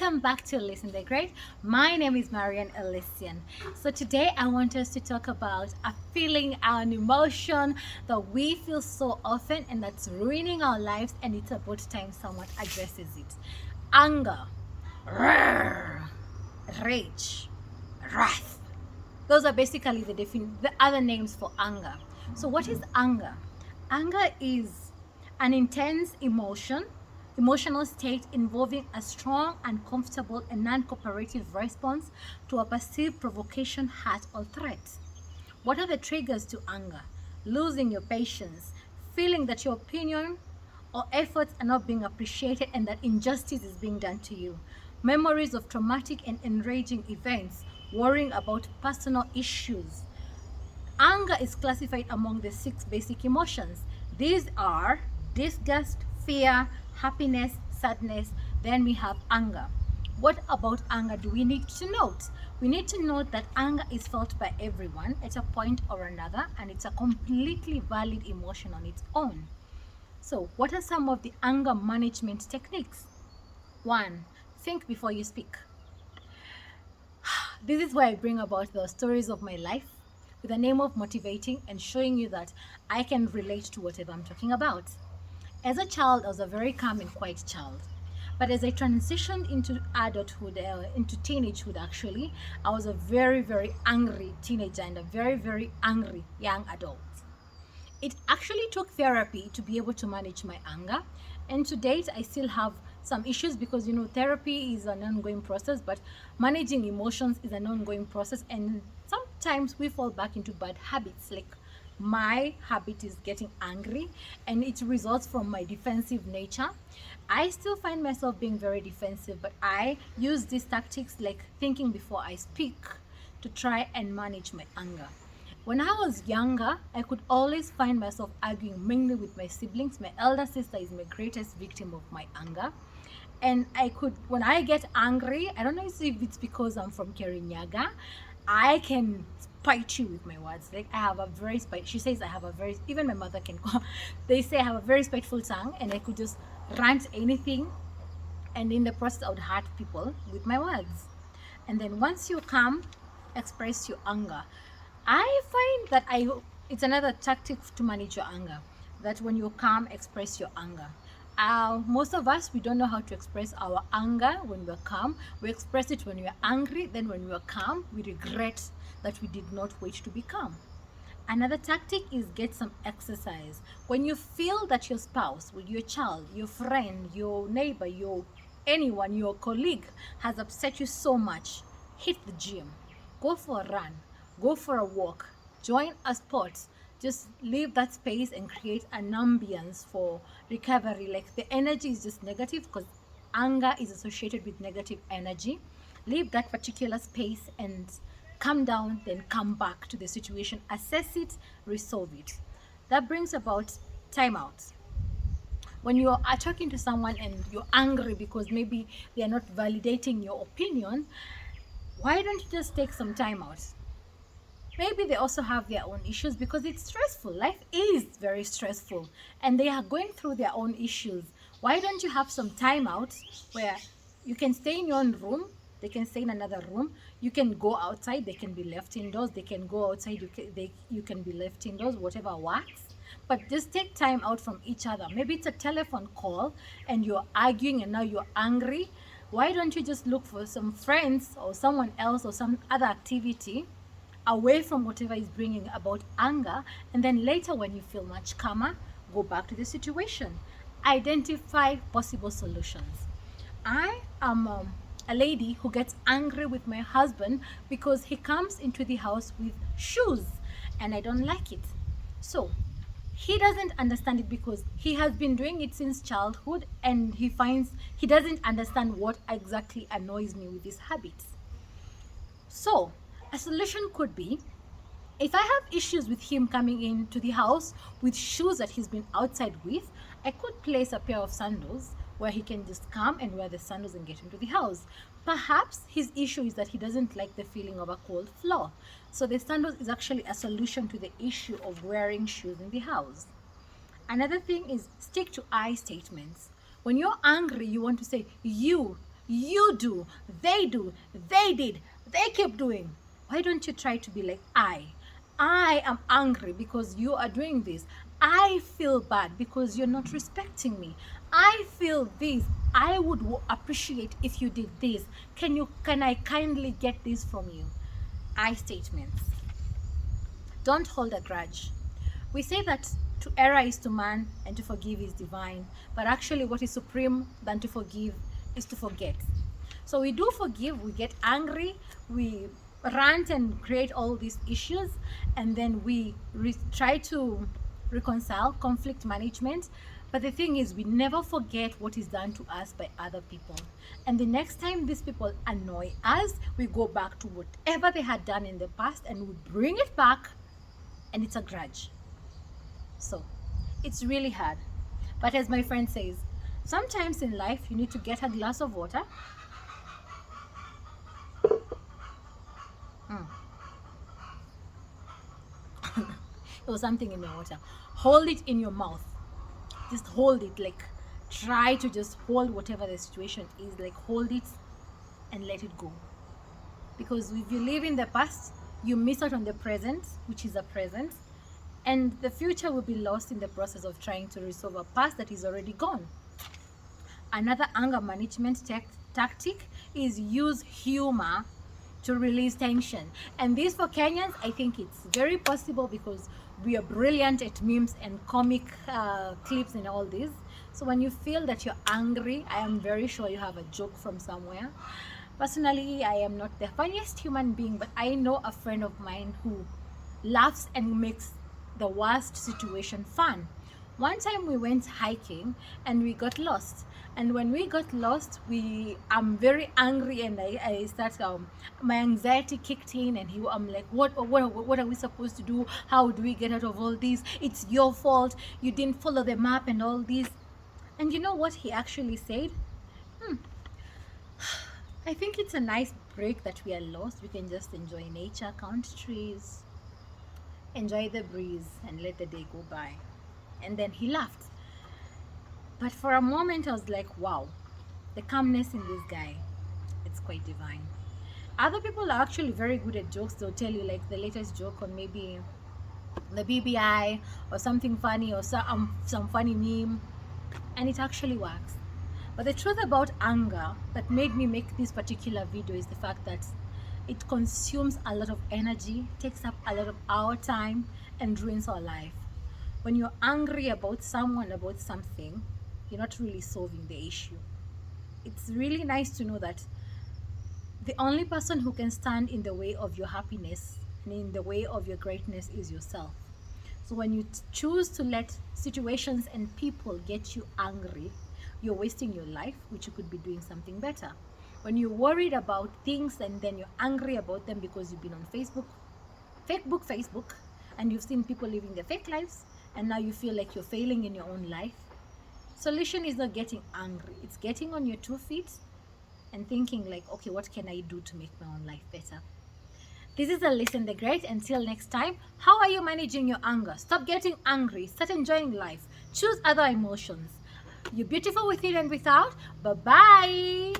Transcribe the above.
Welcome back to Elysian the Great. My name is Marian Elysian. So today I want us to talk about a feeling, an emotion that we feel so often and that's ruining our lives, and it's about time someone addresses it. Anger, rage, wrath. Those are basically the other names for anger. So what is anger? Anger is an intense emotional state involving a strong, uncomfortable, and non-cooperative response to a perceived provocation, hurt, or threat. What are the triggers to anger? Losing your patience, feeling that your opinion or efforts are not being appreciated and that injustice is being done to you. Memories of traumatic and enraging events, worrying about personal issues. Anger is classified among the 6 basic emotions. These are disgust, fear, happiness, sadness. Then we have anger. What about anger do we need to note? We need to note that anger is felt by everyone at a point or another, and it's a completely valid emotion on its own. So, what are some of the anger management techniques? 1. Think before you speak. This is where I bring about the stories of my life with the name of motivating and showing you that I can relate to whatever I'm talking about. As a child, I was a very calm and quiet child. But as I transitioned into adulthood, into teenagehood actually, I was a very, very angry teenager and a very, very angry young adult. It actually took therapy to be able to manage my anger. And to date, I still have some issues because, therapy is an ongoing process, but managing emotions is an ongoing process. And sometimes we fall back into bad habits. Like my habit is getting angry, and it results from my defensive nature. I still find myself being very defensive, but I use these tactics like thinking before I speak to try and manage my anger. When I was younger, I could always find myself arguing mainly with my siblings. My elder sister is my greatest victim of my anger. And when I get angry, I don't know if it's because I'm from Kirinyaga, I can spite you with my words. Like I have a very she says I have a very, even my mother can they say I have a very spiteful tongue, and I could just rant anything, and in the process I would hurt people with my words. And then once you calm, express your anger. I find that it's another tactic to manage your anger, that when you're calm, express your anger. Most of us, we don't know how to express our anger when we're calm. We express it when we're angry, then when we're calm, we regret that we did not wait to be calm. Another tactic is get some exercise. When you feel that your spouse, with your child, your friend, your neighbor, anyone, your colleague has upset you so much, hit the gym, go for a run, go for a walk, join a sport. Just leave that space and create an ambience for recovery. Like the energy is just negative because anger is associated with negative energy. Leave that particular space and calm down, then come back to the situation, assess it, resolve it. That brings about timeouts. When you are talking to someone and you're angry because maybe they are not validating your opinion, why don't you just take some time out? Maybe they also have their own issues because it's stressful. Life is very stressful and they are going through their own issues. Why don't you have some time out where you can stay in your own room, they can stay in another room, you can go outside, they can be left indoors, they can go outside, you can be left indoors, whatever works. But just take time out from each other. Maybe it's a telephone call and you're arguing and now you're angry. Why don't you just look for some friends or someone else or some other activity away from whatever is bringing about anger, and then later when you feel much calmer, go back to the situation. Identify possible solutions. I am a lady who gets angry with my husband because he comes into the house with shoes and I don't like it. So he doesn't understand it because he has been doing it since childhood, and he doesn't understand what exactly annoys me with his habits. So a solution could be, if I have issues with him coming into the house with shoes that he's been outside with, I could place a pair of sandals where he can just come and wear the sandals and get into the house. Perhaps his issue is that he doesn't like the feeling of a cold floor. So the sandals is actually a solution to the issue of wearing shoes in the house. Another thing is stick to I statements. When you're angry, you want to say, you You do, they did, they keep doing. Why don't you try to be like, I am angry because you are doing this. I feel bad because you're not respecting me. I feel this. I would appreciate if you did this. Can I kindly get this from you? I statements. Don't hold a grudge. We say that to err is to man and to forgive is divine, but actually what is supreme than to forgive is to forget. So we do forgive, we get angry, we rant and create all these issues, and then we try to reconcile, conflict management. But the thing is, we never forget what is done to us by other people. And the next time these people annoy us, we go back to whatever they had done in the past and we bring it back, and it's a grudge. So it's really hard. But as my friend says, sometimes in life you need to get a glass of water. Or something in your water. Hold it in your mouth. Just hold it, like try to just hold whatever the situation is, like hold it and let it go. Because if you live in the past, you miss out on the present, which is a present, and the future will be lost in the process of trying to resolve a past that is already gone. Another anger management tactic is use humor to release tension. And this, for Kenyans, I think it's very possible because we are brilliant at memes and comic clips and all this. So when you feel that you're angry, I am very sure you have a joke from somewhere. Personally, I am not the funniest human being, but I know a friend of mine who laughs and makes the worst situation fun. One time we went hiking and we got lost, and when we got lost, I'm very angry, and I start my anxiety kicked in, and I'm like, what are we supposed to do? How do we get out of all this? It's your fault, you didn't follow the map and all this. And you know what he actually said? I think it's a nice break that we are lost. We can just enjoy nature, count trees, enjoy the breeze, and let the day go by. And then he laughed. But for a moment I was like, wow, the calmness in this guy, it's quite divine. Other people are actually very good at jokes. They'll tell you like the latest joke on maybe the BBI or something funny, or some funny meme, and it actually works. But the truth about anger that made me make this particular video is the fact that it consumes a lot of energy, takes up a lot of our time, and ruins our life. When you're angry about someone, about something, you're not really solving the issue. It's really nice to know that the only person who can stand in the way of your happiness and in the way of your greatness is yourself. So when you choose to let situations and people get you angry, you're wasting your life, which you could be doing something better. When you're worried about things and then you're angry about them because you've been on Facebook, and you've seen people living their fake lives, and now you feel like you're failing in your own life. Solution is not getting angry. It's getting on your 2 feet and thinking like, okay, what can I do to make my own life better? This is Elysian the Great. Until next time, how are you managing your anger? Stop getting angry. Start enjoying life. Choose other emotions. You're beautiful within and without. Bye-bye.